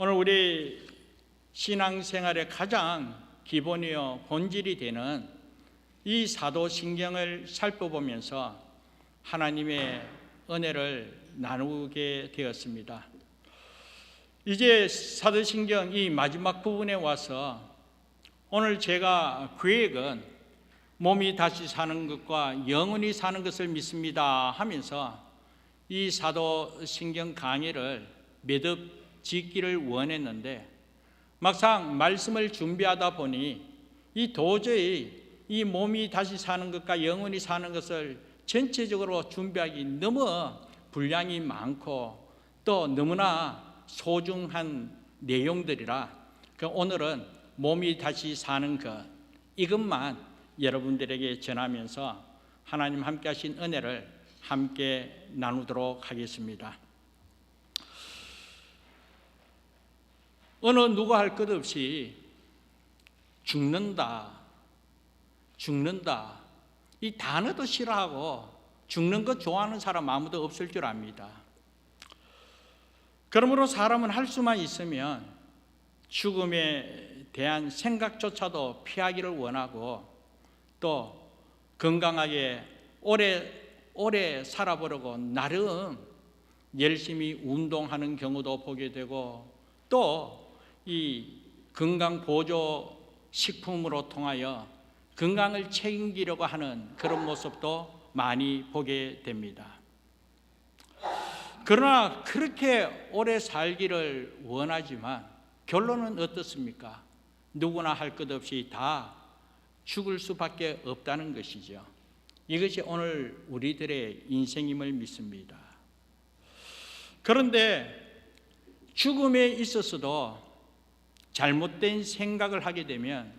오늘 우리 신앙생활의 가장 기본이요 본질이 되는 이 사도신경을 살펴보면서 하나님의 은혜를 나누게 되었습니다. 이제 사도신경 이 마지막 부분에 와서 오늘 제가 계획은 몸이 다시 사는 것과 영원히 사는 것을 믿습니다 하면서 이 사도신경 강의를 몇 업 짓기를 원했는데 막상 말씀을 준비하다 보니 이 도저히 이 몸이 다시 사는 것과 영원히 사는 것을 전체적으로 준비하기 너무 분량이 많고 또 너무나 소중한 내용들이라 오늘은 몸이 다시 사는 것 이것만 여러분들에게 전하면서 하나님 함께 하신 은혜를 함께 나누도록 하겠습니다. 어느 누가 할 것 없이 죽는다 이 단어도 싫어하고 죽는 것 좋아하는 사람 아무도 없을 줄 압니다. 그러므로 사람은 할 수만 있으면 죽음에 대한 생각조차도 피하기를 원하고 또 건강하게 오래 살아보려고 나름 열심히 운동하는 경우도 보게 되고 또 이 건강보조 식품으로 통하여 건강을 책임지려고 하는 그런 모습도 많이 보게 됩니다. 그러나 그렇게 오래 살기를 원하지만 결론은 어떻습니까? 누구나 할 것 없이 다 죽을 수밖에 없다는 것이죠. 이것이 오늘 우리들의 인생임을 믿습니다. 그런데 죽음에 있어서도 잘못된 생각을 하게 되면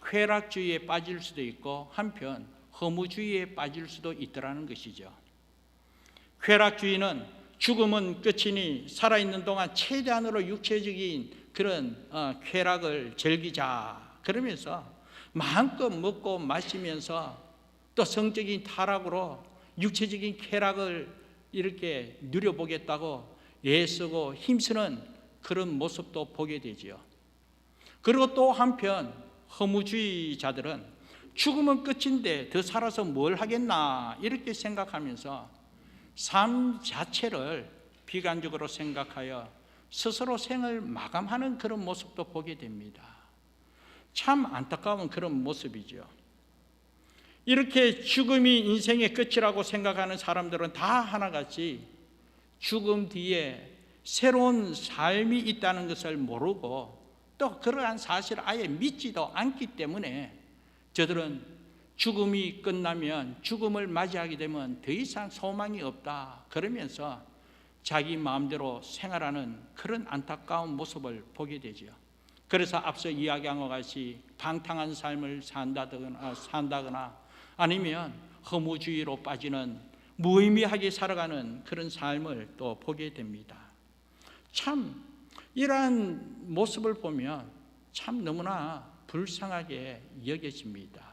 쾌락주의에 빠질 수도 있고 한편 허무주의에 빠질 수도 있더라는 것이죠. 쾌락주의는 죽음은 끝이니 살아있는 동안 최대한으로 육체적인 그런 쾌락을 즐기자 그러면서 마음껏 먹고 마시면서 또 성적인 타락으로 육체적인 쾌락을 이렇게 누려보겠다고 애쓰고 힘쓰는 그런 모습도 보게 되죠. 그리고 또 한편 허무주의자들은 죽음은 끝인데 더 살아서 뭘 하겠나 이렇게 생각하면서 삶 자체를 비관적으로 생각하여 스스로 생을 마감하는 그런 모습도 보게 됩니다. 참 안타까운 그런 모습이죠. 이렇게 죽음이 인생의 끝이라고 생각하는 사람들은 다 하나같이 죽음 뒤에 새로운 삶이 있다는 것을 모르고 또 그러한 사실을 아예 믿지도 않기 때문에 저들은 죽음이 끝나면 죽음을 맞이하게 되면 더 이상 소망이 없다 그러면서 자기 마음대로 생활하는 그런 안타까운 모습을 보게 되죠. 그래서 앞서 이야기한 것 같이 방탕한 삶을 산다거나 아니면 허무주의로 빠지는 무의미하게 살아가는 그런 삶을 또 보게 됩니다. 참 이러한 모습을 보면 참 너무나 불쌍하게 여겨집니다.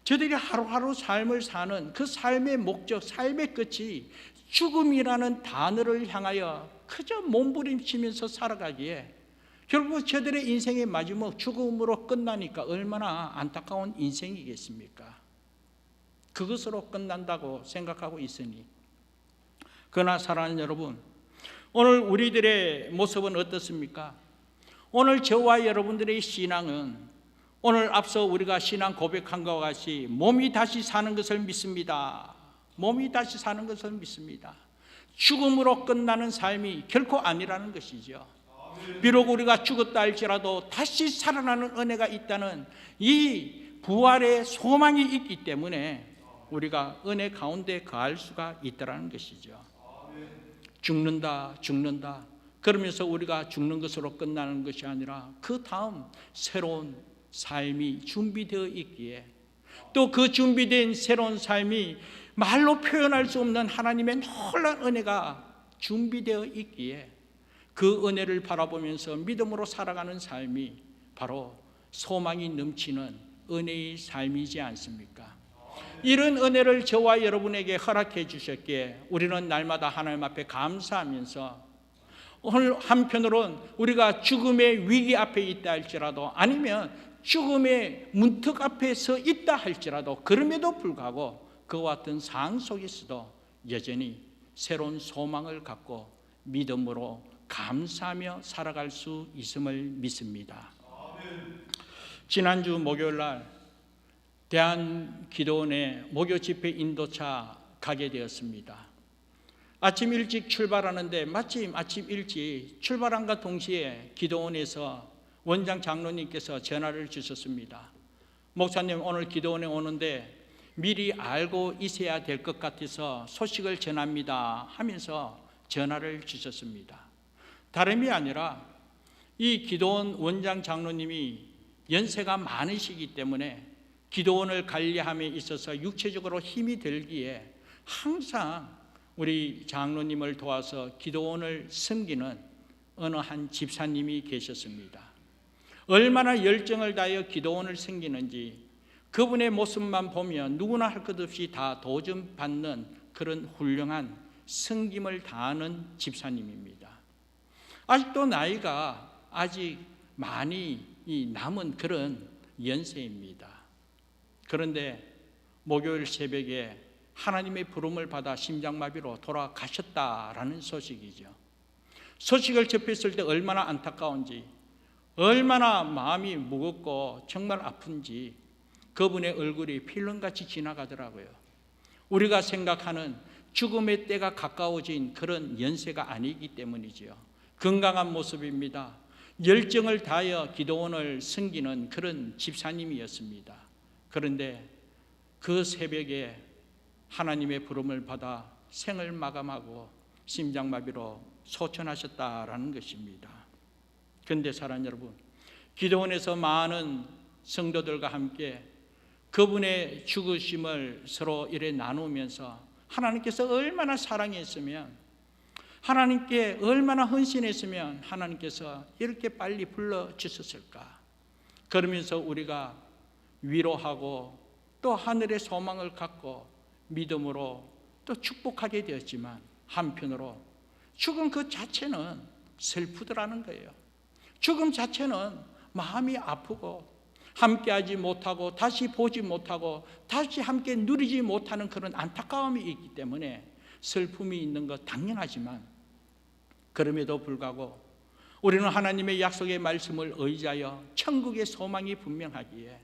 저들이 하루하루 삶을 사는 그 삶의 목적, 삶의 끝이 죽음이라는 단어를 향하여 그저 몸부림치면서 살아가기에 결국 저들의 인생의 마지막 죽음으로 끝나니까 얼마나 안타까운 인생이겠습니까? 그것으로 끝난다고 생각하고 있으니 그러나 사랑하는 여러분, 오늘 우리들의 모습은 어떻습니까? 오늘 저와 여러분들의 신앙은 오늘 앞서 우리가 신앙 고백한 것과 같이 몸이 다시 사는 것을 믿습니다. 몸이 다시 사는 것을 믿습니다. 죽음으로 끝나는 삶이 결코 아니라는 것이죠. 비록 우리가 죽었다 할지라도 다시 살아나는 은혜가 있다는 이 부활의 소망이 있기 때문에 우리가 은혜 가운데 거할 수가 있다는 것이죠. 죽는다 그러면서 우리가 죽는 것으로 끝나는 것이 아니라 그 다음 새로운 삶이 준비되어 있기에 또 그 준비된 새로운 삶이 말로 표현할 수 없는 하나님의 놀라운 은혜가 준비되어 있기에 그 은혜를 바라보면서 믿음으로 살아가는 삶이 바로 소망이 넘치는 은혜의 삶이지 않습니까? 이런 은혜를 저와 여러분에게 허락해 주셨기에 우리는 날마다 하나님 앞에 감사하면서 오늘 한편으로는 우리가 죽음의 위기 앞에 있다 할지라도, 아니면 죽음의 문턱 앞에 서 있다 할지라도, 그럼에도 불구하고 그와 같은 상황 속에서도 여전히 새로운 소망을 갖고 믿음으로 감사하며 살아갈 수 있음을 믿습니다. 지난주 목요일 날 대한기도원의 목요 집회 인도차 가게 되었습니다. 아침 일찍 출발하는데 마침 아침 일찍 출발함과 동시에 기도원에서 원장 장로님께서 전화를 주셨습니다. 목사님, 오늘 기도원에 오는데 미리 알고 있어야 될 것 같아서 소식을 전합니다 하면서 전화를 주셨습니다. 다름이 아니라 이 기도원 원장 장로님이 연세가 많으시기 때문에 기도원을 관리함에 있어서 육체적으로 힘이 들기에 항상 우리 장로님을 도와서 기도원을 섬기는 어느 한 집사님이 계셨습니다. 얼마나 열정을 다하여 기도원을 섬기는지 그분의 모습만 보면 누구나 할 것 없이 다 도전 받는 그런 훌륭한 섬김을 다하는 집사님입니다. 아직도 나이가 아직 많이 남은 그런 연세입니다. 그런데 목요일 새벽에 하나님의 부름을 받아 심장마비로 돌아가셨다라는 소식이죠. 소식을 접했을 때 얼마나 안타까운지, 얼마나 마음이 무겁고 정말 아픈지 그분의 얼굴이 필름같이 지나가더라고요. 우리가 생각하는 죽음의 때가 가까워진 그런 연세가 아니기 때문이지요. 건강한 모습입니다. 열정을 다하여 기도원을 섬기는 그런 집사님이었습니다. 그런데 그 새벽에 하나님의 부름을 받아 생을 마감하고 심장마비로 소천하셨다라는 것입니다. 그런데 사랑하는 여러분, 기도원에서 많은 성도들과 함께 그분의 죽으심을 서로 이래 나누면서 하나님께서 얼마나 사랑했으면, 하나님께 얼마나 헌신했으면 하나님께서 이렇게 빨리 불러주셨을까. 그러면서 우리가 위로하고 또 하늘의 소망을 갖고 믿음으로 또 축복하게 되었지만, 한편으로 죽음 그 자체는 슬프더라는 거예요. 죽음 자체는 마음이 아프고 함께하지 못하고 다시 보지 못하고 다시 함께 누리지 못하는 그런 안타까움이 있기 때문에 슬픔이 있는 것 당연하지만, 그럼에도 불구하고 우리는 하나님의 약속의 말씀을 의지하여 천국의 소망이 분명하기에,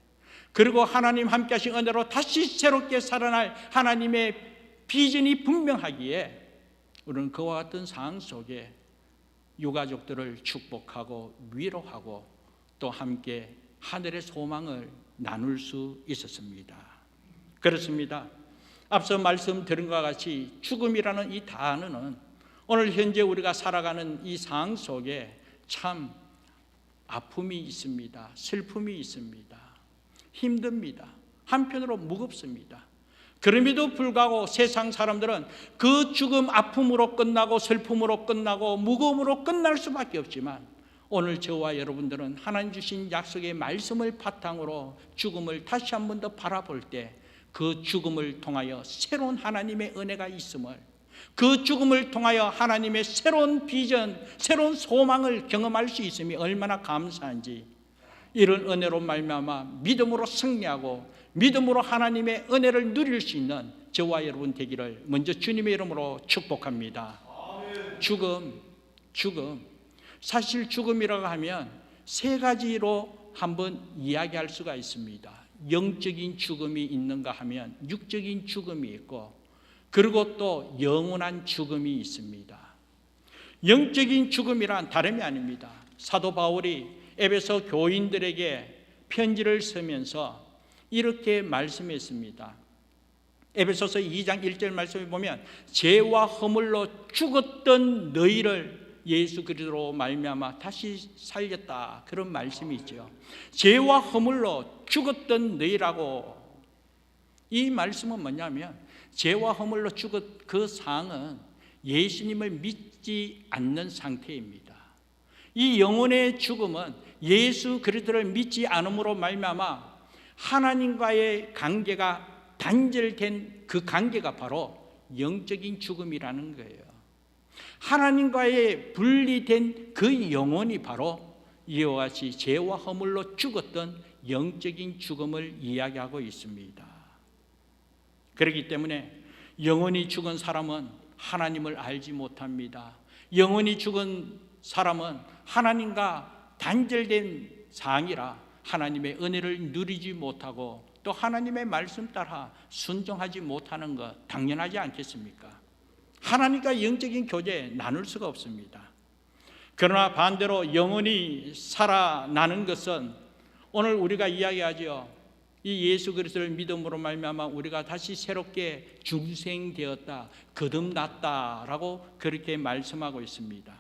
그리고 하나님 함께 하신 은혜로 다시 새롭게 살아날 하나님의 비전이 분명하기에 우리는 그와 같은 상황 속에 유가족들을 축복하고 위로하고 또 함께 하늘의 소망을 나눌 수 있었습니다. 그렇습니다. 앞서 말씀드린 것과 같이 죽음이라는 이 단어는 오늘 현재 우리가 살아가는 이 상황 속에 참 아픔이 있습니다. 슬픔이 있습니다. 힘듭니다. 한편으로 무겁습니다. 그럼에도 불구하고 세상 사람들은 그 죽음 아픔으로 끝나고 슬픔으로 끝나고 무거움으로 끝날 수밖에 없지만, 오늘 저와 여러분들은 하나님 주신 약속의 말씀을 바탕으로 죽음을 다시 한 번 더 바라볼 때 그 죽음을 통하여 새로운 하나님의 은혜가 있음을, 그 죽음을 통하여 하나님의 새로운 비전, 새로운 소망을 경험할 수 있음이 얼마나 감사한지, 이런 은혜로 말미암아 믿음으로 승리하고 믿음으로 하나님의 은혜를 누릴 수 있는 저와 여러분 되기를 먼저 주님의 이름으로 축복합니다. 죽음. 사실 죽음이라고 하면 세 가지로 한번 이야기할 수가 있습니다. 영적인 죽음이 있는가 하면 육적인 죽음이 있고, 그리고 또 영원한 죽음이 있습니다. 영적인 죽음이란 다름이 아닙니다. 사도 바울이 에베소 교인들에게 편지를 쓰면서 이렇게 말씀했습니다. 에베소서 2장 1절 말씀에 보면 죄와 허물로 죽었던 너희를 예수 그리스도로 말미암아 다시 살렸다, 그런 말씀이 있죠. 죄와 허물로 죽었던 너희라고. 이 말씀은 뭐냐면 죄와 허물로 죽은 그 상황은 예수님을 믿지 않는 상태입니다. 이 영혼의 죽음은 예수 그리스도를 믿지 않음으로 말미암아 하나님과의 관계가 단절된 그 관계가 바로 영적인 죽음이라는 거예요. 하나님과의 분리된 그 영혼이 바로 이와 같이 죄와 허물로 죽었던 영적인 죽음을 이야기하고 있습니다. 그렇기 때문에 영원히 죽은 사람은 하나님을 알지 못합니다. 영원히 죽은 사람은 하나님과 단절된 상이라 하나님의 은혜를 누리지 못하고 또 하나님의 말씀 따라 순종하지 못하는 것 당연하지 않겠습니까? 하나님과 영적인 교제 나눌 수가 없습니다. 그러나 반대로 영원히 살아나는 것은 오늘 우리가 이야기하죠. 이 예수 그리스도를 믿음으로 말미암아 우리가 다시 새롭게 중생되었다, 거듭났다라고 그렇게 말씀하고 있습니다.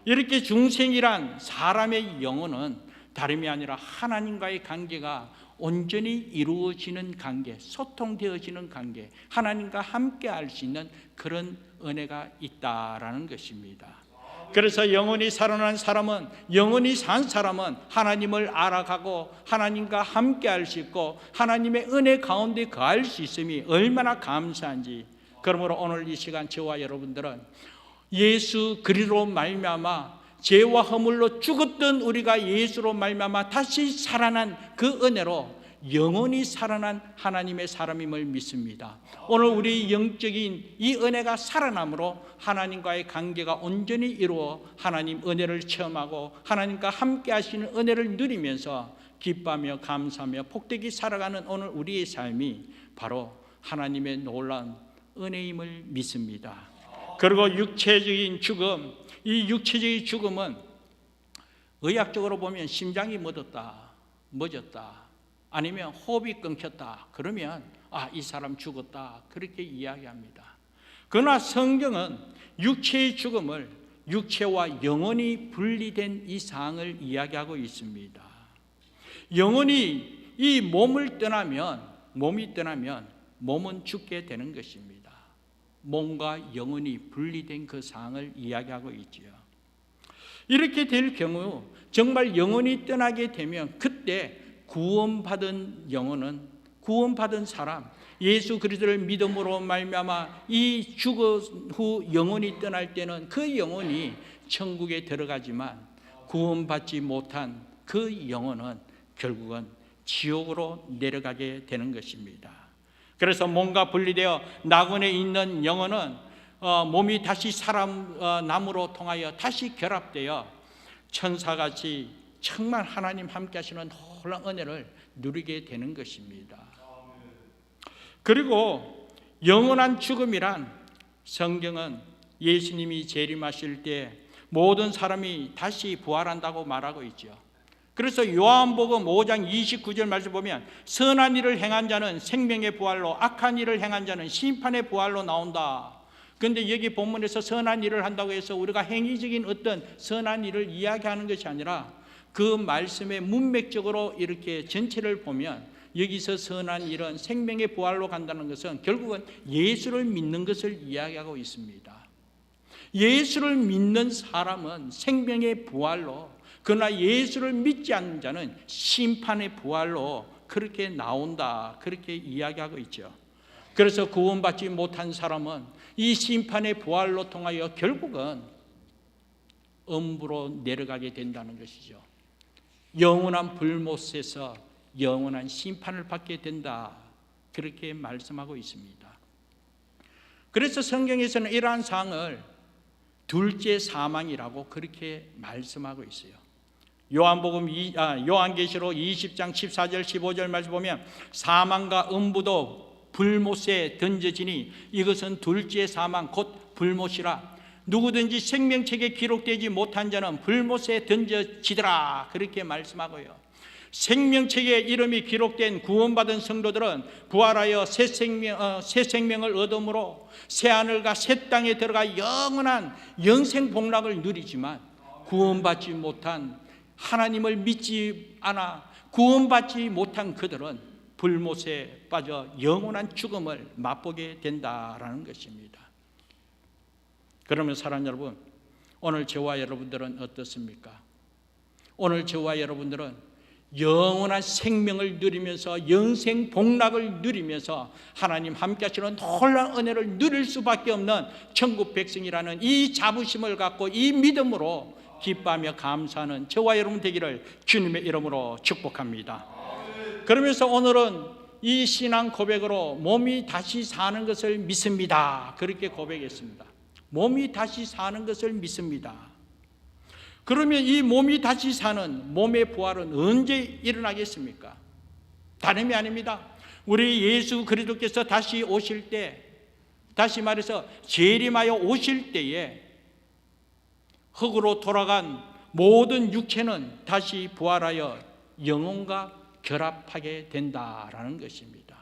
이렇게 중생이란 사람의 영혼은 다름이 아니라 하나님과의 관계가 온전히 이루어지는 관계, 소통되어지는 관계, 하나님과 함께 할 수 있는 그런 은혜가 있다라는 것입니다. 그래서 영원히 살아난 사람은, 영원히 산 사람은 하나님을 알아가고 하나님과 함께 할 수 있고 하나님의 은혜 가운데 거할 수 있음이 얼마나 감사한지. 그러므로 오늘 이 시간 저와 여러분들은 예수 그리스도로 말미암아 죄와 허물로 죽었던 우리가 예수로 말미암아 다시 살아난 그 은혜로 영원히 살아난 하나님의 사람임을 믿습니다. 오늘 우리 영적인 이 은혜가 살아남으로 하나님과의 관계가 온전히 이루어 하나님 은혜를 체험하고 하나님과 함께 하시는 은혜를 누리면서 기뻐하며 감사하며 복되게 살아가는 오늘 우리의 삶이 바로 하나님의 놀라운 은혜임을 믿습니다. 그리고 육체적인 죽음, 이 육체적인 죽음은 의학적으로 보면 심장이 멎었다, 아니면 호흡이 끊겼다, 그러면 이 사람 죽었다, 그렇게 이야기합니다. 그러나 성경은 육체의 죽음을 육체와 영혼이 분리된 이 상황을 이야기하고 있습니다. 영혼이 이 몸을 떠나면, 몸은 죽게 되는 것입니다. 몸과 영혼이 분리된 그 상황을 이야기하고 있지요. 이렇게 될 경우 정말 영혼이 떠나게 되면 그때 구원받은 영혼은, 구원받은 사람, 예수 그리스도를 믿음으로 말미암아 이 죽은 후 영혼이 떠날 때는 그 영혼이 천국에 들어가지만 구원받지 못한 그 영혼은 결국은 지옥으로 내려가게 되는 것입니다. 그래서 몸과 분리되어 낙원에 있는 영혼은 몸이 다시 나무로 통하여 다시 결합되어 천사같이 정말 하나님 함께 하시는 놀라운 은혜를 누리게 되는 것입니다. 그리고 영원한 죽음이란 성경은 예수님이 재림하실 때 모든 사람이 다시 부활한다고 말하고 있죠. 그래서 요한복음 5장 29절 말씀 보면 선한 일을 행한 자는 생명의 부활로, 악한 일을 행한 자는 심판의 부활로 나온다. 그런데 여기 본문에서 선한 일을 한다고 해서 우리가 행위적인 어떤 선한 일을 이야기하는 것이 아니라 그 말씀의 문맥적으로 이렇게 전체를 보면 여기서 선한 일은 생명의 부활로 간다는 것은 결국은 예수를 믿는 것을 이야기하고 있습니다. 예수를 믿는 사람은 생명의 부활로, 그러나 예수를 믿지 않는 자는 심판의 부활로 그렇게 나온다, 그렇게 이야기하고 있죠. 그래서 구원받지 못한 사람은 이 심판의 부활로 통하여 결국은 음부로 내려가게 된다는 것이죠. 영원한 불못에서 영원한 심판을 받게 된다, 그렇게 말씀하고 있습니다. 그래서 성경에서는 이러한 상을 둘째 사망이라고 그렇게 말씀하고 있어요. 요한계시록 20장 14절 15절 말씀 보면 사망과 음부도 불못에 던져지니 이것은 둘째 사망 곧 불못이라. 누구든지 생명책에 기록되지 못한 자는 불못에 던져지더라, 그렇게 말씀하고요. 생명책에 이름이 기록된 구원받은 성도들은 부활하여 새 생명을 얻음으로 새 하늘과 새 땅에 들어가 영원한 영생 복락을 누리지만 구원받지 못한, 하나님을 믿지 않아 구원받지 못한 그들은 불못에 빠져 영원한 죽음을 맛보게 된다라는 것입니다. 그러면 사랑하는 여러분, 오늘 저와 여러분들은 어떻습니까? 오늘 저와 여러분들은 영원한 생명을 누리면서 영생 복락을 누리면서 하나님 함께 하시는 놀라운 은혜를 누릴 수밖에 없는 천국 백성이라는 이 자부심을 갖고 이 믿음으로 기뻐하며 감사하는 저와 여러분 되기를 주님의 이름으로 축복합니다. 그러면서 오늘은 이 신앙 고백으로 몸이 다시 사는 것을 믿습니다. 그렇게 고백했습니다. 몸이 다시 사는 것을 믿습니다. 그러면 이 몸이 다시 사는 몸의 부활은 언제 일어나겠습니까? 다름이 아닙니다. 우리 예수 그리스도께서 다시 오실 때, 다시 말해서 재림하여 오실 때에 흙으로 돌아간 모든 육체는 다시 부활하여 영혼과 결합하게 된다라는 것입니다.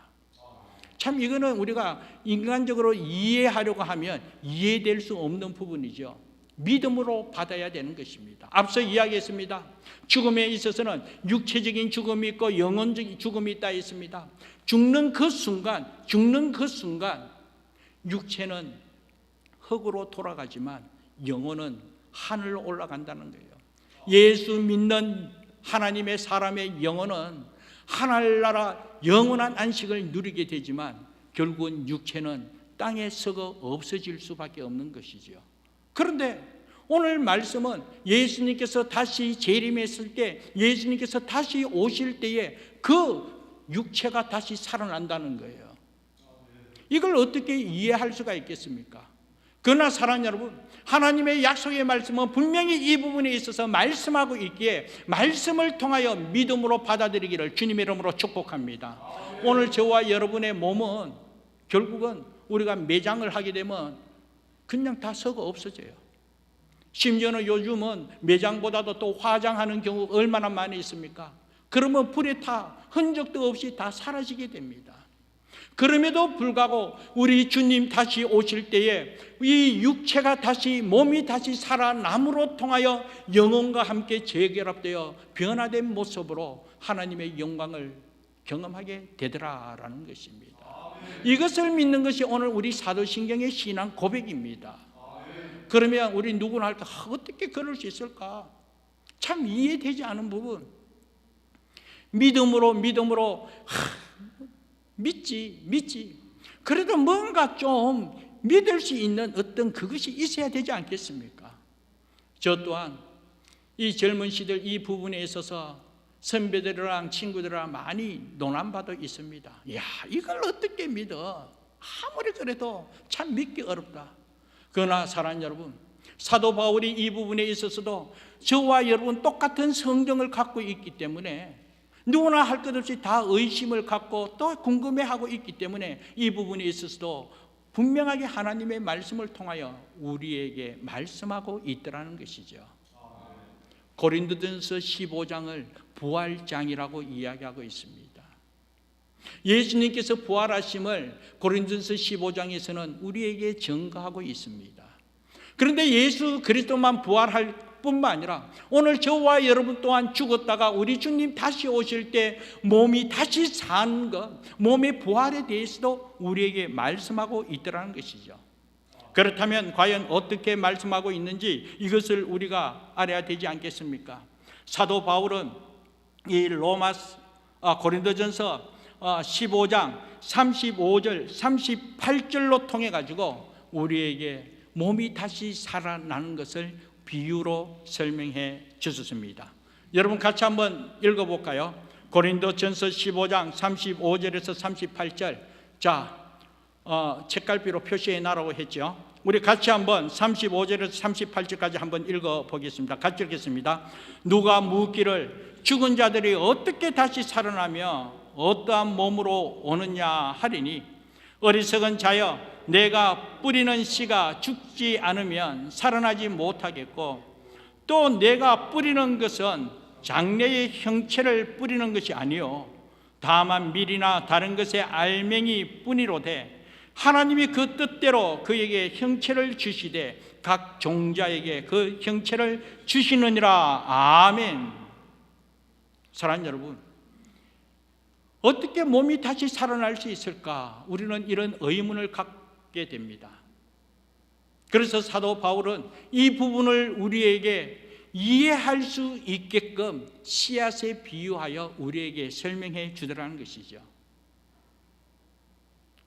참 이거는 우리가 인간적으로 이해하려고 하면 이해될 수 없는 부분이죠. 믿음으로 받아야 되는 것입니다. 앞서 이야기했습니다. 죽음에 있어서는 육체적인 죽음이 있고 영혼적인 죽음이 있다 했습니다. 죽는 그 순간 육체는 흙으로 돌아가지만 영혼은 하늘로 올라간다는 거예요. 예수 믿는 하나님의 사람의 영혼은 하늘나라 영원한 안식을 누리게 되지만 결국은 육체는 땅에 썩어 없어질 수밖에 없는 것이죠. 그런데 오늘 말씀은 예수님께서 다시 재림했을 때, 예수님께서 다시 오실 때에 그 육체가 다시 살아난다는 거예요. 이걸 어떻게 이해할 수가 있겠습니까? 그러나 사랑하는 여러분, 하나님의 약속의 말씀은 분명히 이 부분에 있어서 말씀하고 있기에 말씀을 통하여 믿음으로 받아들이기를 주님의 이름으로 축복합니다. 오늘 저와 여러분의 몸은 결국은 우리가 매장을 하게 되면 그냥 다 썩어 없어져요. 심지어는 요즘은 매장보다도 또 화장하는 경우가 얼마나 많이 있습니까? 그러면 불에 타 흔적도 없이 다 사라지게 됩니다. 그럼에도 불구하고 우리 주님 다시 오실 때에 이 육체가 다시, 몸이 다시 살아남으로 통하여 영혼과 함께 재결합되어 변화된 모습으로 하나님의 영광을 경험하게 되더라라는 것입니다. 이것을 믿는 것이 오늘 우리 사도신경의 신앙 고백입니다. 그러면 우리 누구나 할까? 어떻게 그럴 수 있을까? 참 이해되지 않은 부분. 믿음으로 믿지. 그래도 뭔가 좀 믿을 수 있는 어떤 그것이 있어야 되지 않겠습니까? 저 또한 이 젊은 시절 이 부분에 있어서 선배들이랑 친구들이랑 많이 논한바도 있습니다. 야, 이걸 어떻게 믿어? 아무리 그래도 참 믿기 어렵다. 그러나 사랑하는 여러분, 사도 바울이 이 부분에 있어서도 저와 여러분 똑같은 성경을 갖고 있기 때문에 누구나 할 것 없이 다 의심을 갖고 또 궁금해하고 있기 때문에 이 부분에 있어서도 분명하게 하나님의 말씀을 통하여 우리에게 말씀하고 있더라는 것이죠. 고린도전서 15장을 부활장이라고 이야기하고 있습니다. 예수님께서 부활하심을 고린도전서 15장에서는 우리에게 증거하고 있습니다. 그런데 예수 그리스도만 부활할 뿐만 아니라 오늘 저와 여러분 또한 죽었다가 우리 주님 다시 오실 때 몸이 다시 사는 것, 몸의 부활에 대해서도 우리에게 말씀하고 있더라는 것이죠. 그렇다면 과연 어떻게 말씀하고 있는지 이것을 우리가 알아야 되지 않겠습니까? 사도 바울은 이 고린도전서 15장 35절 38절로 통해 가지고 우리에게 몸이 다시 살아나는 것을 비유로 설명해 주셨습니다. 여러분 같이 한번 읽어볼까요? 고린도전서 15장 35절에서 38절. 자, 책갈피로 표시해 놔라고 했죠. 우리 같이 한번 35절에서 38절까지 한번 읽어보겠습니다. 같이 읽겠습니다. 누가 묻기를 죽은 자들이 어떻게 다시 살아나며 어떠한 몸으로 오느냐 하리니, 어리석은 자여, 내가 뿌리는 씨가 죽지 않으면 살아나지 못하겠고, 또 내가 뿌리는 것은 장래의 형체를 뿌리는 것이 아니요 다만 밀이나 다른 것의 알맹이 뿐이로되, 하나님이 그 뜻대로 그에게 형체를 주시되 각 종자에게 그 형체를 주시느니라. 아멘. 사랑하는 여러분, 어떻게 몸이 다시 살아날 수 있을까? 우리는 이런 의문을 갖게 됩니다. 그래서 사도 바울은 이 부분을 우리에게 이해할 수 있게끔 씨앗에 비유하여 우리에게 설명해 주더라는 것이죠.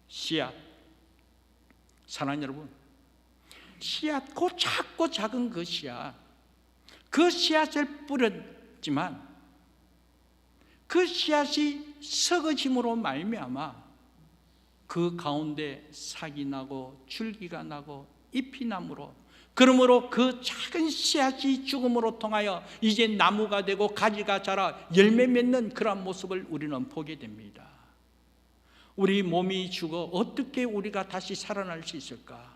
씨앗, 사랑하는 여러분, 씨앗, 그 작고 작은 그 씨앗을 뿌렸지만 그 씨앗이 썩어짐으로 말미암아 그 가운데 싹이 나고 줄기가 나고 잎이 나므로, 그러므로 그 작은 씨앗이 죽음으로 통하여 이제 나무가 되고 가지가 자라 열매 맺는 그러한 모습을 우리는 보게 됩니다. 우리 몸이 죽어 어떻게 우리가 다시 살아날 수 있을까?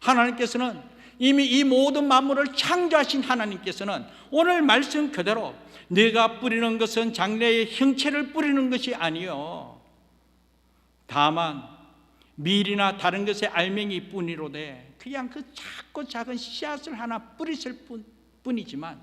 하나님께서는 이미 이 모든 만물을 창조하신 하나님께서는 오늘 말씀 그대로 내가 뿌리는 것은 장래의 형체를 뿌리는 것이 아니요 다만 밀이나 다른 것의 알맹이 뿐이로되 그냥 그 작고 작은 씨앗을 하나 뿌리실 뿐이지만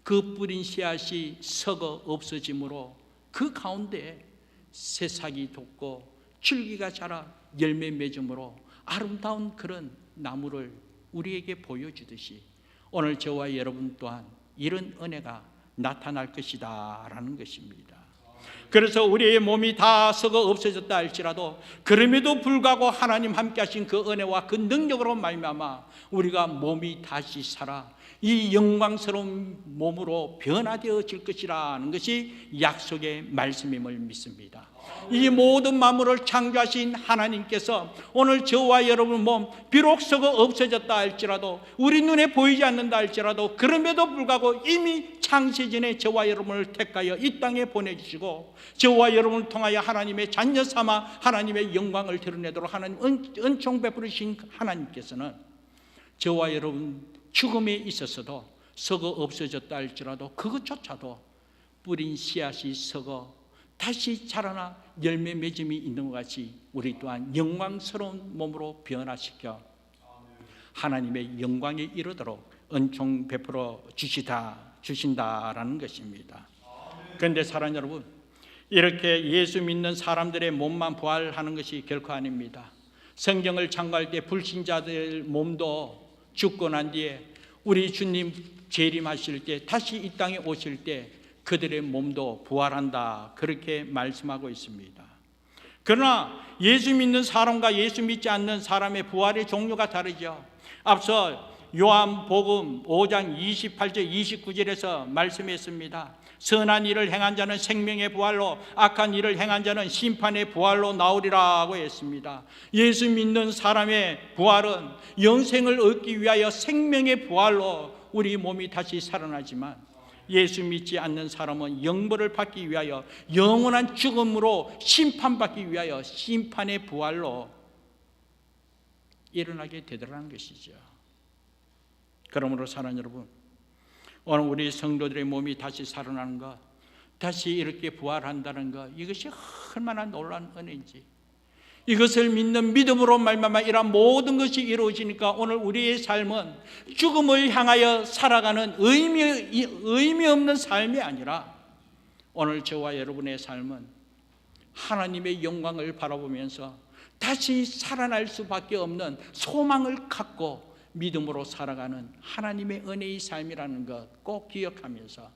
그 뿌린 씨앗이 썩어 없어지므로 그 가운데 새싹이 돋고 줄기가 자라 열매 맺음으로 아름다운 그런 나무를 우리에게 보여주듯이 오늘 저와 여러분 또한 이런 은혜가 나타날 것이다 라는 것입니다. 그래서 우리의 몸이 다 썩어 없어졌다 할지라도 그럼에도 불구하고 하나님 함께 하신 그 은혜와 그 능력으로 말미암아 우리가 몸이 다시 살아 이 영광스러운 몸으로 변화되어질 것이라는 것이 약속의 말씀임을 믿습니다. 이 모든 만물을 창조하신 하나님께서 오늘 저와 여러분 몸 비록 썩어 없어졌다 할지라도 우리 눈에 보이지 않는다 할지라도 그럼에도 불구하고 이미 창세전에 저와 여러분을 택하여 이 땅에 보내주시고 저와 여러분을 통하여 하나님의 자녀 삼아 하나님의 영광을 드러내도록 하나님 은총 베푸신 하나님께서는 저와 여러분 죽음에 있어서도 썩어 없어졌다 할지라도 그것조차도 뿌린 씨앗이 썩어 다시 자라나 열매 맺음이 있는 것 같이 우리 또한 영광스러운 몸으로 변화시켜 하나님의 영광에 이르도록 은총 베풀어 주신다라는 것입니다. 그런데 사랑하는 여러분, 이렇게 예수 믿는 사람들의 몸만 부활하는 것이 결코 아닙니다. 성경을 참고할 때 불신자들 몸도 죽고 난 뒤에 우리 주님 재림하실 때 다시 이 땅에 오실 때 그들의 몸도 부활한다 그렇게 말씀하고 있습니다. 그러나 예수 믿는 사람과 예수 믿지 않는 사람의 부활의 종류가 다르죠. 앞서 요한복음 5장 28절 29절에서 말씀했습니다. 선한 일을 행한 자는 생명의 부활로 악한 일을 행한 자는 심판의 부활로 나오리라고 했습니다. 예수 믿는 사람의 부활은 영생을 얻기 위하여 생명의 부활로 우리 몸이 다시 살아나지만 예수 믿지 않는 사람은 영벌을 받기 위하여 영원한 죽음으로 심판받기 위하여 심판의 부활로 일어나게 되더라는 것이죠. 그러므로 사랑하는 여러분, 오늘 우리 성도들의 몸이 다시 살아나는 것, 다시 이렇게 부활한다는 것, 이것이 얼마나 놀라운 은혜인지, 이것을 믿는 믿음으로 말미암아 이러한 모든 것이 이루어지니까 오늘 우리의 삶은 죽음을 향하여 살아가는 의미 없는 삶이 아니라 오늘 저와 여러분의 삶은 하나님의 영광을 바라보면서 다시 살아날 수밖에 없는 소망을 갖고 믿음으로 살아가는 하나님의 은혜의 삶이라는 것 꼭 기억하면서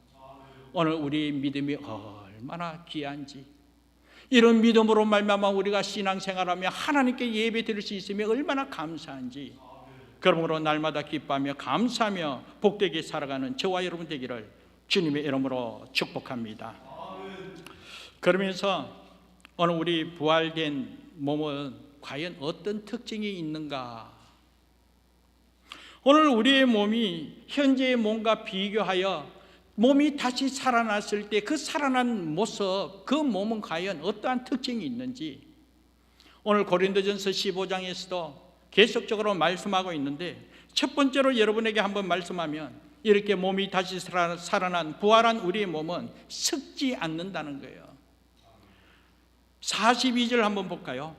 오늘 우리의 믿음이 얼마나 귀한지, 이런 믿음으로 말미암아 우리가 신앙생활하며 하나님께 예배 드릴 수 있으며 얼마나 감사한지, 그러므로 날마다 기뻐하며 감사하며 복되게 살아가는 저와 여러분 되기를 주님의 이름으로 축복합니다. 그러면서 오늘 우리 부활된 몸은 과연 어떤 특징이 있는가? 오늘 우리의 몸이 현재의 몸과 비교하여 몸이 다시 살아났을 때 그 살아난 모습, 그 몸은 과연 어떠한 특징이 있는지 오늘 고린도전서 15장에서도 계속적으로 말씀하고 있는데, 첫 번째로 여러분에게 한번 말씀하면 이렇게 몸이 다시 살아난 부활한 우리의 몸은 썩지 않는다는 거예요. 42절 한번 볼까요?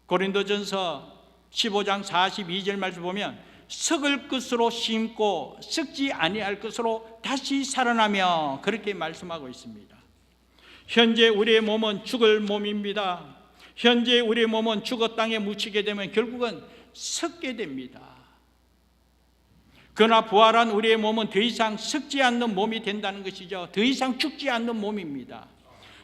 고린도전서 15장 42절 말씀 보면 썩을 것으로 심고 썩지 아니할 것으로 다시 살아나며 그렇게 말씀하고 있습니다. 현재 우리의 몸은 죽을 몸입니다. 현재 우리의 몸은 죽어 땅에 묻히게 되면 결국은 썩게 됩니다. 그러나 부활한 우리의 몸은 더 이상 썩지 않는 몸이 된다는 것이죠. 더 이상 죽지 않는 몸입니다.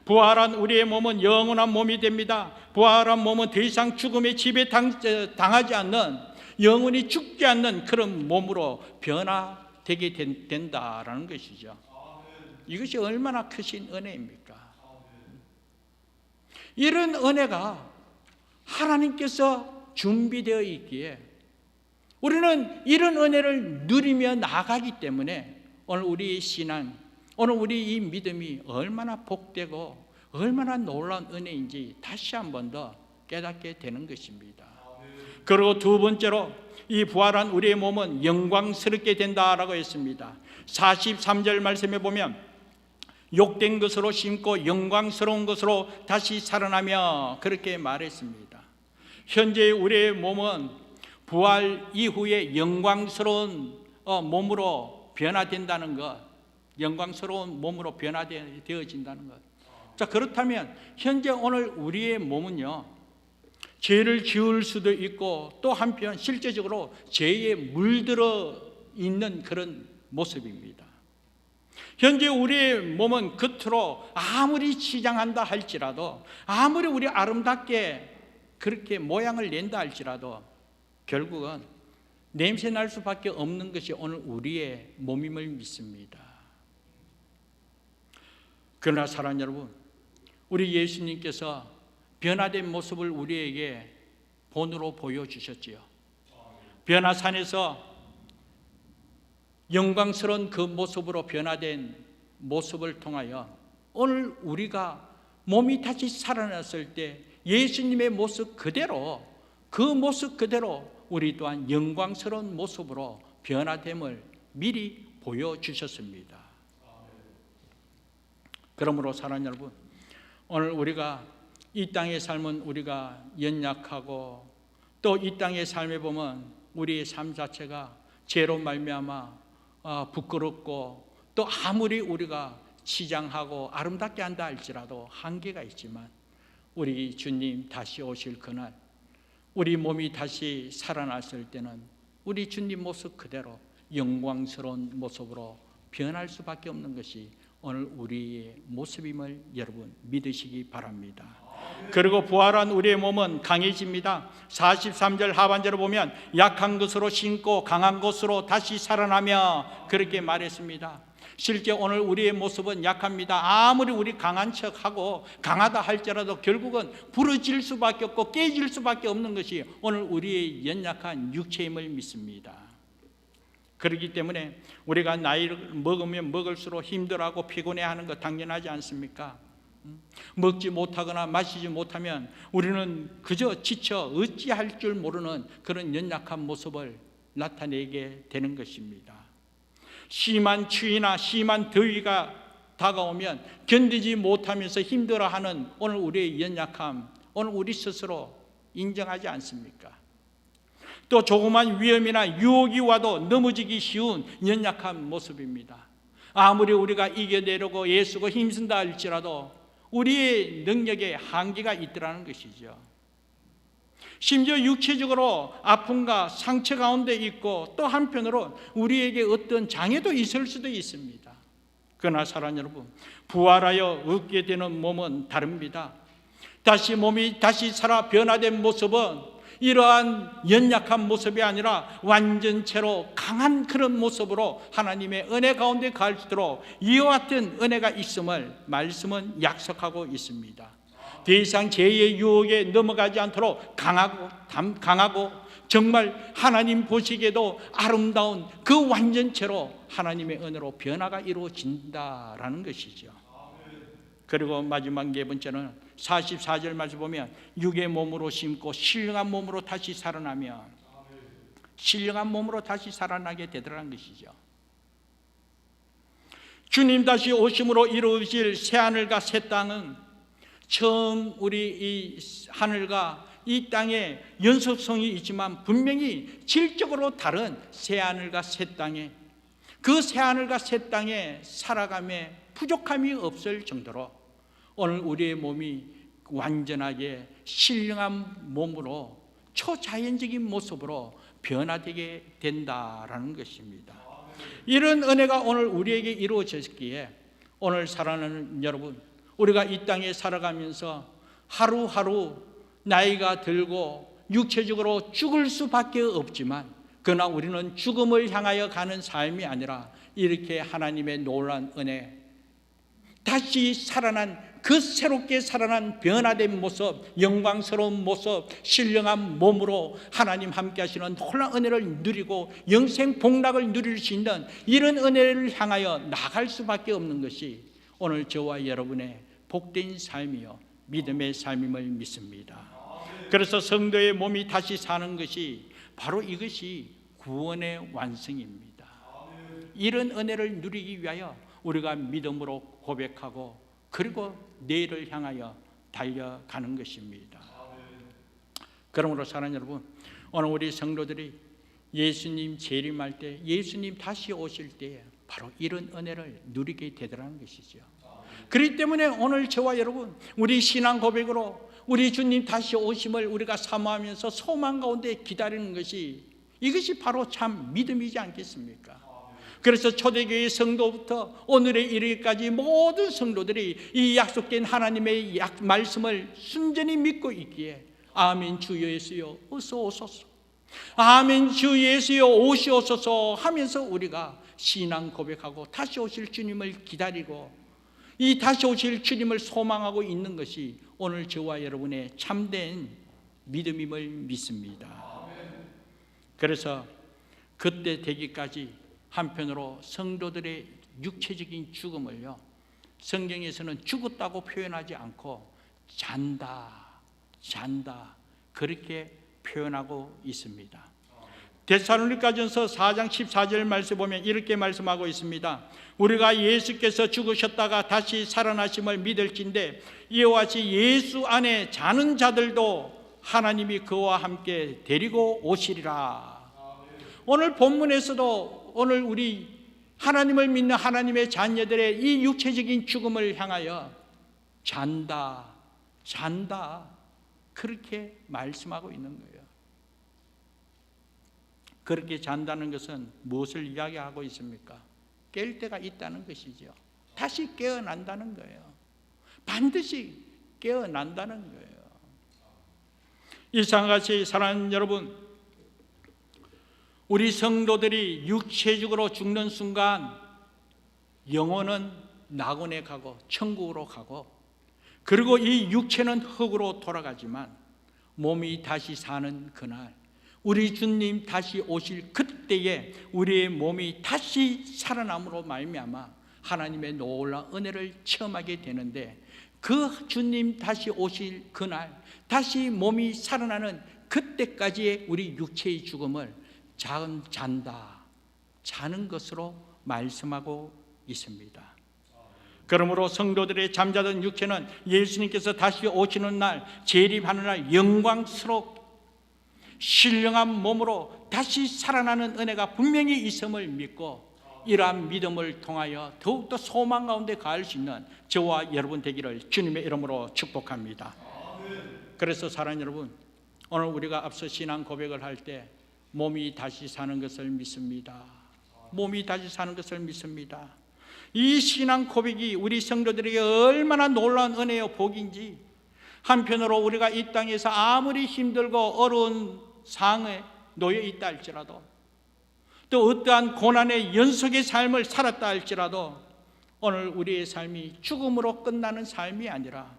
부활한 우리의 몸은 영원한 몸이 됩니다. 부활한 몸은 더 이상 죽음의 지배 당하지 않는, 영원히 죽지 않는 그런 몸으로 변화되게 된다라는 것이죠. 이것이 얼마나 크신 은혜입니까? 이런 은혜가 하나님께서 준비되어 있기에 우리는 이런 은혜를 누리며 나가기 때문에 오늘 우리의 신앙, 오늘 우리 이 믿음이 얼마나 복되고 얼마나 놀라운 은혜인지 다시 한 번 더 깨닫게 되는 것입니다. 그리고 두 번째로 이 부활한 우리의 몸은 영광스럽게 된다라고 했습니다. 43절 말씀에 보면 욕된 것으로 심고 영광스러운 것으로 다시 살아나며 그렇게 말했습니다. 현재 우리의 몸은 부활 이후에 영광스러운 몸으로 변화된다는 것, 영광스러운 몸으로 변화되어진다는 것. 자, 그렇다면 현재 오늘 우리의 몸은요, 죄를 지을 수도 있고 또 한편 실제적으로 죄에 물들어 있는 그런 모습입니다. 현재 우리의 몸은 겉으로 아무리 치장한다 할지라도, 아무리 우리 아름답게 그렇게 모양을 낸다 할지라도 결국은 냄새 날 수밖에 없는 것이 오늘 우리의 몸임을 믿습니다. 그러나 사랑하는 여러분, 우리 예수님께서 변화된 모습을 우리에게 본으로 보여주셨지요. 변화산에서 영광스러운 그 모습으로 변화된 모습을 통하여 오늘 우리가 몸이 다시 살아났을 때 예수님의 모습 그대로, 그 모습 그대로 우리 또한 영광스러운 모습으로 변화됨을 미리 보여주셨습니다. 그러므로 사랑하는 여러분, 오늘 우리가 이 땅의 삶은 우리가 연약하고 또 이 땅의 삶에 보면 우리의 삶 자체가 죄로 말미암아 부끄럽고 또 아무리 우리가 치장하고 아름답게 한다 할지라도 한계가 있지만 우리 주님 다시 오실 그날, 우리 몸이 다시 살아났을 때는 우리 주님 모습 그대로 영광스러운 모습으로 변할 수밖에 없는 것이 오늘 우리의 모습임을 여러분 믿으시기 바랍니다. 그리고 부활한 우리의 몸은 강해집니다. 43절 하반절을 보면 약한 것으로 심고 강한 것으로 다시 살아나며 그렇게 말했습니다. 실제 오늘 우리의 모습은 약합니다. 아무리 우리 강한 척하고 강하다 할지라도 결국은 부러질 수밖에 없고 깨질 수밖에 없는 것이 오늘 우리의 연약한 육체임을 믿습니다. 그렇기 때문에 우리가 나이를 먹으면 먹을수록 힘들어하고 피곤해하는 것 당연하지 않습니까? 먹지 못하거나 마시지 못하면 우리는 그저 지쳐 어찌할 줄 모르는 그런 연약한 모습을 나타내게 되는 것입니다. 심한 추위나 심한 더위가 다가오면 견디지 못하면서 힘들어하는 오늘 우리의 연약함, 오늘 우리 스스로 인정하지 않습니까? 또 조그만 위험이나 유혹이 와도 넘어지기 쉬운 연약한 모습입니다. 아무리 우리가 이겨내려고 애쓰고 힘쓴다 할지라도 우리의 능력에 한계가 있더라는 것이죠. 심지어 육체적으로 아픔과 상처 가운데 있고 또 한편으로 우리에게 어떤 장애도 있을 수도 있습니다. 그러나 사랑하는 여러분, 부활하여 얻게 되는 몸은 다릅니다. 몸이 다시 살아 변화된 모습은 이러한 연약한 모습이 아니라 완전체로 강한 그런 모습으로 하나님의 은혜 가운데 갈수록 이와 같은 은혜가 있음을 말씀은 약속하고 있습니다. 더 이상 죄의 유혹에 넘어가지 않도록 강하고 정말 하나님 보시기에도 아름다운 그 완전체로 하나님의 은혜로 변화가 이루어진다라는 것이죠. 그리고 마지막 네 번째는 44절 말씀 보면 육의 몸으로 심고 신령한 몸으로 다시 살아나며 신령한 몸으로 다시 살아나게 되더라는 것이죠. 주님 다시 오심으로 이루어질 새하늘과 새 땅은 처음 우리 이 하늘과 이 땅에 연속성이 있지만 분명히 질적으로 다른 새하늘과 새 땅에, 그 새하늘과 새 땅에 살아감에 부족함이 없을 정도로 오늘 우리의 몸이 완전하게 신령한 몸으로 초자연적인 모습으로 변화되게 된다라는 것입니다. 이런 은혜가 오늘 우리에게 이루어졌기에 오늘 사랑하는 여러분, 우리가 이 땅에 살아가면서 하루하루 나이가 들고 육체적으로 죽을 수밖에 없지만, 그러나 우리는 죽음을 향하여 가는 삶이 아니라 이렇게 하나님의 놀라운 은혜, 다시 살아난 그 새롭게 살아난 변화된 모습, 영광스러운 모습, 신령한 몸으로 하나님 함께 하시는 놀라운 은혜를 누리고 영생 복락을 누릴 수 있는 이런 은혜를 향하여 나갈 수밖에 없는 것이 오늘 저와 여러분의 복된 삶이요 믿음의 삶임을 믿습니다. 그래서 성도의 몸이 다시 사는 것이 바로 이것이 구원의 완성입니다. 이런 은혜를 누리기 위하여 우리가 믿음으로 고백하고 그리고 내일을 향하여 달려가는 것입니다. 그러므로 사랑하는 여러분, 오늘 우리 성도들이 예수님 재림할 때, 예수님 다시 오실 때에 바로 이런 은혜를 누리게 되더라는 것이죠. 그렇기 때문에 오늘 저와 여러분, 우리 신앙 고백으로 우리 주님 다시 오심을 우리가 사모하면서 소망 가운데 기다리는 것이, 이것이 바로 참 믿음이지 않겠습니까? 그래서 초대교회 성도부터 오늘에 이르기까지 모든 성도들이 이 약속된 하나님의 말씀을 순전히 믿고 있기에 아멘 주 예수여 어서 오소서, 아멘 주 예수여 오시옵소서 하면서 우리가 신앙 고백하고 다시 오실 주님을 기다리고 이 다시 오실 주님을 소망하고 있는 것이 오늘 저와 여러분의 참된 믿음임을 믿습니다. 그래서 그때 되기까지 한편으로 성도들의 육체적인 죽음을요, 성경에서는 죽었다고 표현하지 않고 잔다 그렇게 표현하고 있습니다. 데살로니가전서 4장 14절 말씀 보면 이렇게 말씀하고 있습니다. 우리가 예수께서 죽으셨다가 다시 살아나심을 믿을진데 이와 같이 예수 안에 자는 자들도 하나님이 그와 함께 데리고 오시리라. 오늘 본문에서도 오늘 우리 하나님을 믿는 하나님의 자녀들의 이 육체적인 죽음을 향하여 잔다 그렇게 말씀하고 있는 거예요. 그렇게 잔다는 것은 무엇을 이야기하고 있습니까? 깰 때가 있다는 것이죠. 다시 깨어난다는 거예요. 반드시 깨어난다는 거예요. 이상같이 사랑하는 여러분, 우리 성도들이 육체적으로 죽는 순간 영혼은 낙원에 가고 천국으로 가고, 그리고 이 육체는 흙으로 돌아가지만 몸이 다시 사는 그날, 우리 주님 다시 오실 그때에 우리의 몸이 다시 살아남으로 말미암아 하나님의 놀라운 은혜를 체험하게 되는데, 그 주님 다시 오실 그날 다시 몸이 살아나는 그때까지의 우리 육체의 죽음을 자는 것으로 말씀하고 있습니다. 그러므로 성도들의 잠자던 육체는 예수님께서 다시 오시는 날, 재림하는 날 영광스럽고 신령한 몸으로 다시 살아나는 은혜가 분명히 있음을 믿고, 이러한 믿음을 통하여 더욱더 소망 가운데 가을 수 있는 저와 여러분 되기를 주님의 이름으로 축복합니다. 그래서 사랑하는 여러분, 오늘 우리가 앞서 신앙 고백을 할 때 몸이 다시 사는 것을 믿습니다. 몸이 다시 사는 것을 믿습니다. 이 신앙 고백이 우리 성도들에게 얼마나 놀라운 은혜요 복인지, 한편으로 우리가 이 땅에서 아무리 힘들고 어려운 상황에 놓여 있다 할지라도, 또 어떠한 고난의 연속의 삶을 살았다 할지라도 오늘 우리의 삶이 죽음으로 끝나는 삶이 아니라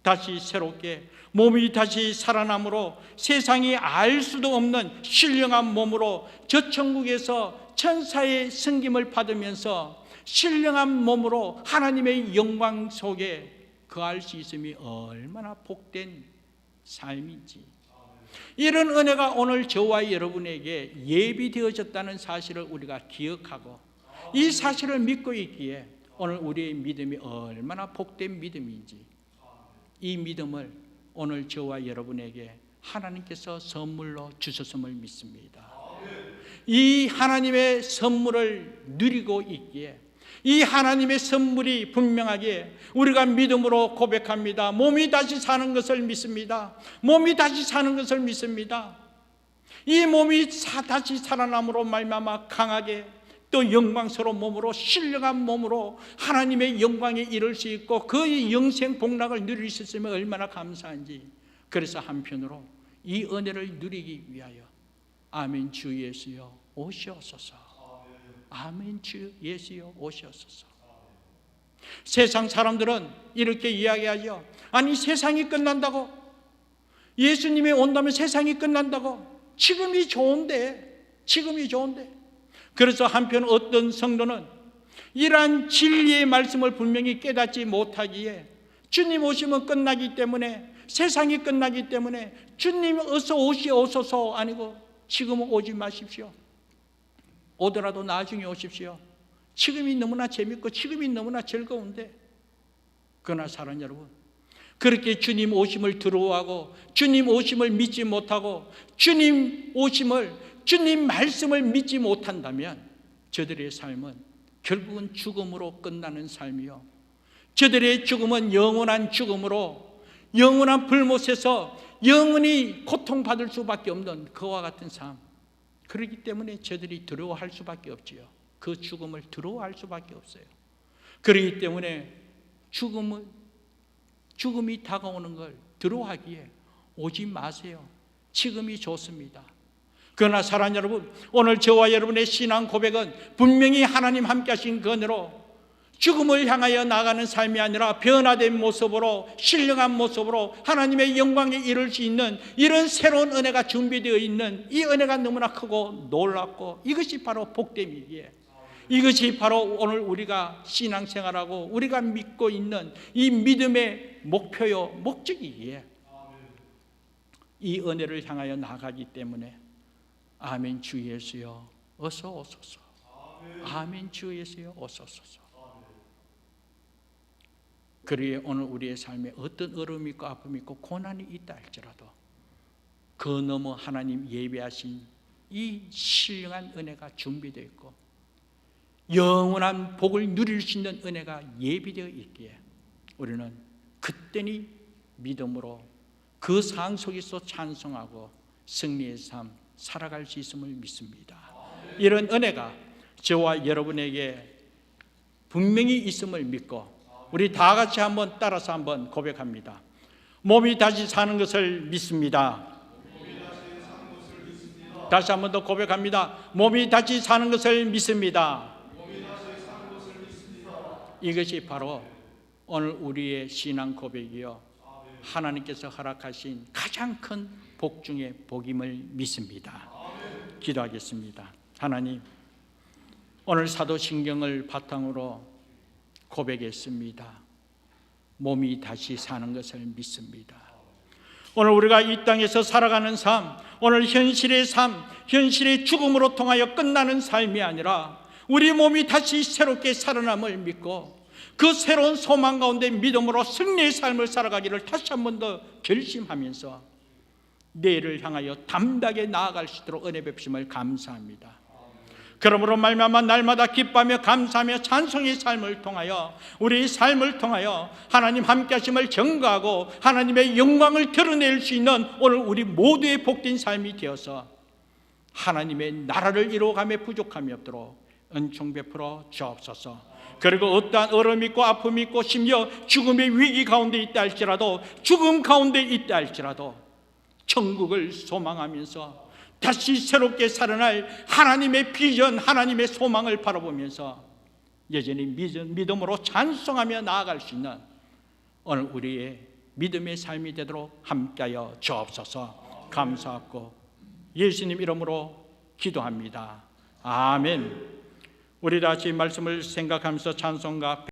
다시 새롭게 몸이 다시 살아남으로 세상이 알 수도 없는 신령한 몸으로 저 천국에서 천사의 섬김을 받으면서 신령한 몸으로 하나님의 영광 속에 거할 수 있음이 얼마나 복된 삶인지, 이런 은혜가 오늘 저와 여러분에게 예비되어졌다는 사실을 우리가 기억하고 이 사실을 믿고 있기에 오늘 우리의 믿음이 얼마나 복된 믿음인지, 이 믿음을 오늘 저와 여러분에게 하나님께서 선물로 주셨음을 믿습니다. 이 하나님의 선물을 누리고 있기에 이 하나님의 선물이 분명하게 우리가 믿음으로 고백합니다. 몸이 다시 사는 것을 믿습니다. 몸이 다시 사는 것을 믿습니다. 이 몸이 다시 살아남으로 말미암아 강하게 또 영광스러운 몸으로 신령한 몸으로 하나님의 영광에 이를 수 있고 그 영생 복락을 누릴 수 있으면 얼마나 감사한지. 그래서 한편으로 이 은혜를 누리기 위하여 아멘 주 예수여 오시옵소서. 아멘 주 예수여 오시옵소서. 세상 사람들은 이렇게 이야기하죠. 아니 세상이 끝난다고? 예수님이 온다면 세상이 끝난다고? 지금이 좋은데. 그래서 한편 어떤 성도는 이러한 진리의 말씀을 분명히 깨닫지 못하기에 주님 오시면 끝나기 때문에, 세상이 끝나기 때문에 주님 어서 오시옵소서 아니고 지금은 오지 마십시오. 오더라도 나중에 오십시오. 지금이 너무나 재밌고 지금이 너무나 즐거운데. 그러나 사랑하는 여러분, 그렇게 주님 오심을 두려워하고 주님 오심을 믿지 못하고 주님 말씀을 믿지 못한다면 저들의 삶은 결국은 죽음으로 끝나는 삶이요, 저들의 죽음은 영원한 죽음으로, 영원한 불못에서 영원히 고통받을 수밖에 없는 그와 같은 삶. 그렇기 때문에 저들이 두려워할 수밖에 없지요. 그 죽음을 두려워할 수밖에 없어요. 그렇기 때문에 죽음이 다가오는 걸 두려워하기에 오지 마세요. 지금이 좋습니다. 그러나 사랑하는 여러분, 오늘 저와 여러분의 신앙 고백은 분명히 하나님 함께 하신 그 은혜로 죽음을 향하여 나가는 삶이 아니라 변화된 모습으로, 신령한 모습으로 하나님의 영광에 이룰 수 있는 이런 새로운 은혜가 준비되어 있는 이 은혜가 너무나 크고 놀랍고, 이것이 바로 복됨이기에, 이것이 바로 오늘 우리가 신앙생활하고 우리가 믿고 있는 이 믿음의 목표요, 목적이기에 이 은혜를 향하여 나가기 때문에 아멘 주 예수여 어서 오소서. 아멘 주 예수여 어서 오소서. 그리에 오늘 우리의 삶에 어떤 어려움이 있고 아픔이 있고 고난이 있다 할지라도 그 너머 하나님 예비하신 이 신령한 은혜가 준비되어 있고 영원한 복을 누릴 수 있는 은혜가 예비되어 있기에 우리는 그때니 믿음으로 그 상황 속에서 찬송하고 승리의 삶 살아갈 수 있음을 믿습니다. 이런 은혜가 저와 여러분에게 분명히 있음을 믿고 우리 다 같이 한번 따라서 한번 고백합니다. 몸이 다시 사는 것을 믿습니다. 다시 한번 더 고백합니다. 몸이 다시 사는 것을 믿습니다. 이것이 바로 오늘 우리의 신앙 고백이요, 하나님께서 허락하신 가장 큰 복 중의 복임을 믿습니다. 기도하겠습니다. 하나님, 오늘 사도신경을 바탕으로 고백했습니다. 몸이 다시 사는 것을 믿습니다. 오늘 우리가 이 땅에서 살아가는 삶, 오늘 현실의 삶, 현실의 죽음으로 통하여 끝나는 삶이 아니라 우리 몸이 다시 새롭게 살아남을 믿고 그 새로운 소망 가운데 믿음으로 승리의 삶을 살아가기를 다시 한 번 더 결심하면서 내일을 향하여 담대하게 나아갈 수 있도록 은혜 베푸심을 감사합니다. 그러므로 말미암아 날마다 기뻐하며 감사하며 찬송의 삶을 통하여 우리의 삶을 통하여 하나님 함께 하심을 증거하고 하나님의 영광을 드러낼 수 있는 오늘 우리 모두의 복된 삶이 되어서 하나님의 나라를 이루어감에 부족함이 없도록 은총 베풀어 주옵소서. 그리고 어떠한 어려움이 있고 아픔이 있고 심지어 죽음의 위기 가운데 있다 할지라도, 죽음 가운데 있다 할지라도 천국을 소망하면서 다시 새롭게 살아날 하나님의 비전, 하나님의 소망을 바라보면서 여전히 믿음으로 찬송하며 나아갈 수 있는 오늘 우리의 믿음의 삶이 되도록 함께하여 주옵소서. 감사하고 예수님 이름으로 기도합니다. 아멘. 우리 다시 말씀을 생각하면서 찬송가